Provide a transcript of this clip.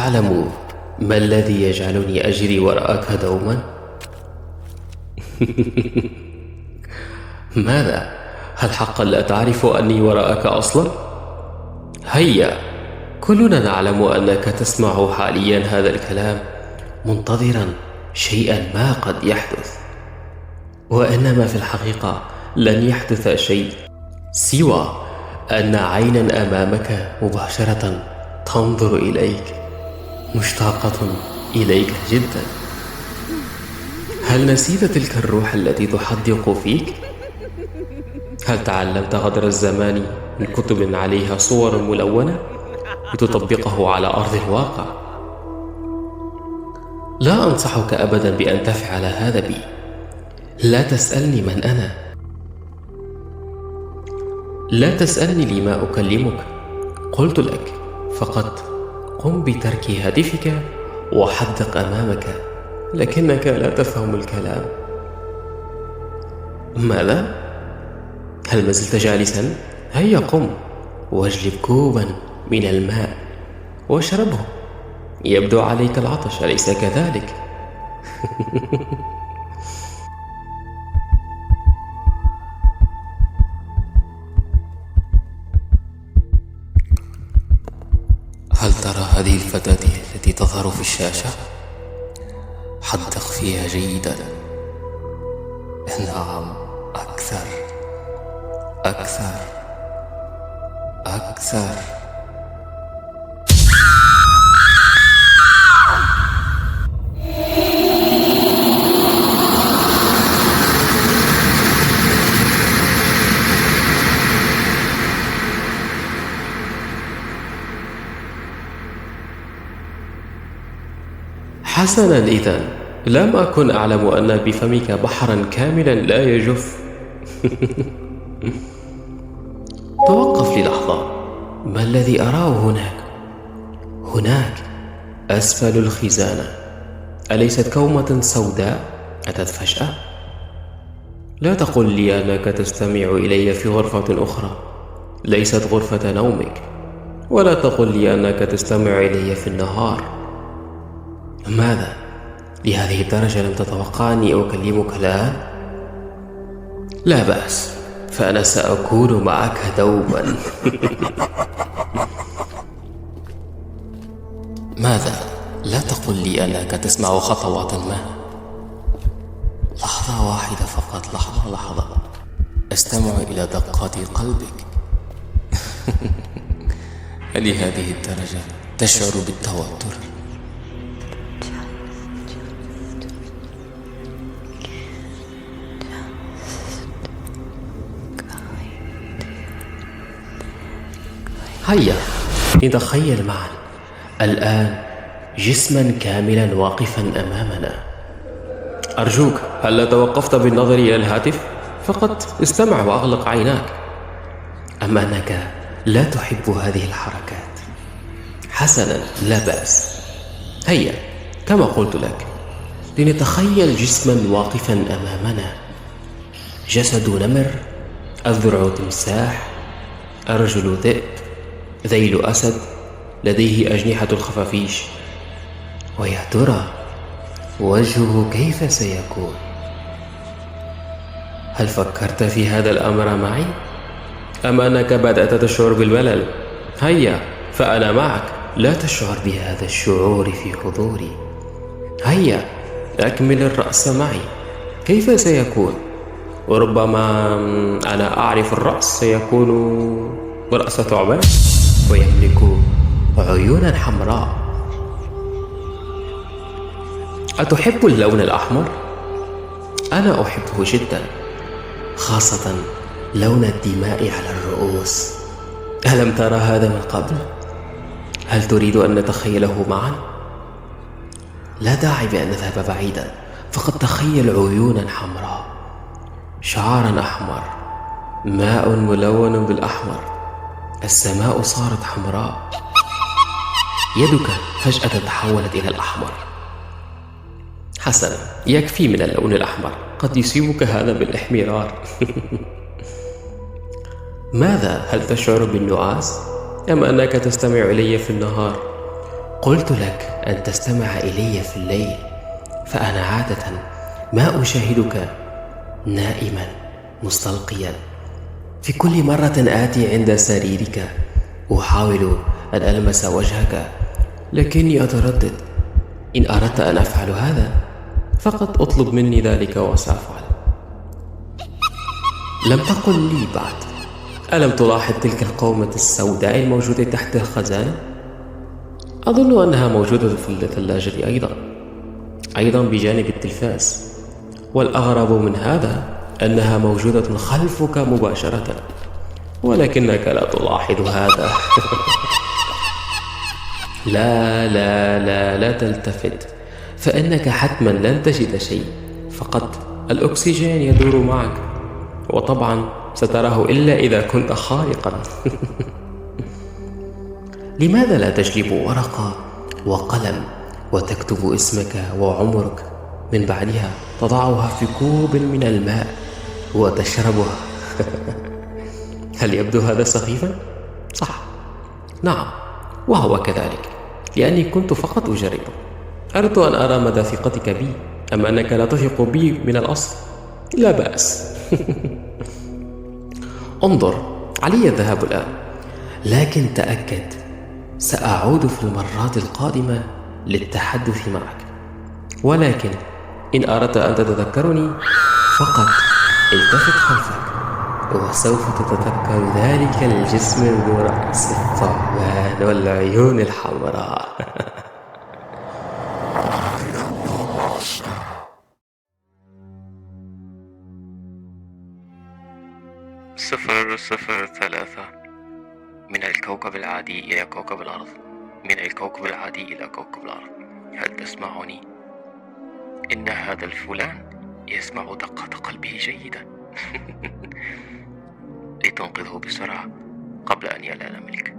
تعلم ما الذي يجعلني أجري وراءك دوما؟ ماذا؟ هل حقا لا تعرف أني وراءك أصلا؟ هيا، كلنا نعلم أنك تسمع حاليا هذا الكلام منتظرا شيئا ما قد يحدث، وإنما في الحقيقة لن يحدث شيء سوى أن عينا أمامك مباشرة تنظر إليك، مشتاقة إليك جدا. هل نسيت تلك الروح التي تحدق فيك؟ هل تعلمت غدر الزمان من كتب عليها صور ملونة لتطبقه على أرض الواقع؟ لا أنصحك أبدا بأن تفعل هذا بي. لا تسألني من أنا، لا تسألني لما أكلمك. قلت لك فقط قم بترك هاتفك وحدق أمامك، لكنك لا تفهم الكلام. ماذا؟ هل ما زلت جالسا؟ هيا قم واجلب كوبا من الماء واشربه، يبدو عليك العطش أليس كذلك؟ هل ترى هذه الفتاة التي تظهر في الشاشة؟ حدق فيها جيدا. نعم، أكثر أكثر أكثر. حسنا، إذن لم أكن أعلم أن بفمك بحرا كاملا لا يجف. توقف للحظة، ما الذي أراه هناك؟ هناك أسفل الخزانة أليست كومة سوداء أتت فجأة؟ لا تقل لي أنك تستمع إلي في غرفة أخرى ليست غرفة نومك، ولا تقل لي أنك تستمع إلي في النهار. ماذا؟ لهذه الدرجة لم تتوقعني أكلمك الآن؟ لا بأس، فأنا سأكون معك دوما. ماذا؟ لا تقل لي أنك تسمع خطوات ما. لحظة واحدة فقط، لحظة أستمع إلى دقات قلبك. لهذه الدرجة تشعر بالتوتر؟ هيا نتخيل معا الآن جسما كاملا واقفا أمامنا. أرجوك، هل لا توقفت بالنظر إلى الهاتف؟ فقط استمع وأغلق عيناك. أما أنك لا تحب هذه الحركات. حسنا، لا بأس. هيا كما قلت لك، لنتخيل جسما واقفا أمامنا، جسد نمر، الذرع تمساح، أرجل ذئب، ذيل أسد، لديه أجنحة الخفافيش. ويا ترى وجهه كيف سيكون؟ هل فكرت في هذا الأمر معي؟ أم أنك بدأت تشعر بالملل؟ هيا، فأنا معك، لا تشعر بهذا الشعور في حضوري. هيا أكمل الرأس معي، كيف سيكون؟ وربما أنا أعرف الرأس سيكون رأس ثعبان، ويملك عيونا حمراء. أتحب اللون الأحمر؟ أنا أحبه جدا، خاصة لون الدماء على الرؤوس. ألم ترى هذا من قبل؟ هل تريد أن نتخيله معا؟ لا داعي بأن نذهب بعيدا، فقد تخيل عيونا حمراء، شعرا أحمر، ماء ملون بالأحمر، السماء صارت حمراء، يدك فجأة تحولت إلى الأحمر. حسنا، يكفي من اللون الأحمر، قد يصيبك هذا بالاحمرار. ماذا؟ هل تشعر بالنعاس؟ أم أنك تستمع إلي في النهار؟ قلت لك أن تستمع إلي في الليل، فأنا عادة ما أشاهدك نائما مستلقيا. في كل مرة آتي عند سريرك أحاول أن ألمس وجهك، لكني أتردد. إن أردت أن أفعل هذا فقط أطلب مني ذلك وسأفعل. لم تقل لي بعد، ألم تلاحظ تلك القومة السوداء الموجودة تحت الخزانة؟ أظن أنها موجودة في الثلاجة أيضا بجانب التلفاز، والأغرب من هذا أنها موجودة خلفك مباشرة، ولكنك لا تلاحظ هذا. لا تلتفت، فإنك حتما لن تجد شيء، فقط الأكسجين يدور معك، وطبعا ستراه إلا إذا كنت خارقا. لماذا لا تجلب ورقة وقلم وتكتب اسمك وعمرك، من بعدها تضعها في كوب من الماء وتشربها؟ هل يبدو هذا سخيفا؟ صح، نعم، وهو كذلك، لأني كنت فقط أجربه. أردت أن أرى مدى ثقتك بي، أما أنك لا تثق بي من الأصل. لا بأس. انظر، علي الذهاب الآن، لكن تأكد سأعود في المرات القادمة للتحدث معك، ولكن إن أردت أن تتذكرني فقط التفت خلفك، وسوف تتذكر ذلك الجسم ذو رأس الثعبان والعيون الحمراء. 003. من الكوكب العادي إلى كوكب الأرض، من الكوكب العادي إلى كوكب الأرض. هل تسمعني؟ إن هذا الفلان يسمع دقة قلبه جيدا. لتنقذه بسرعة قبل أن يلان ملك.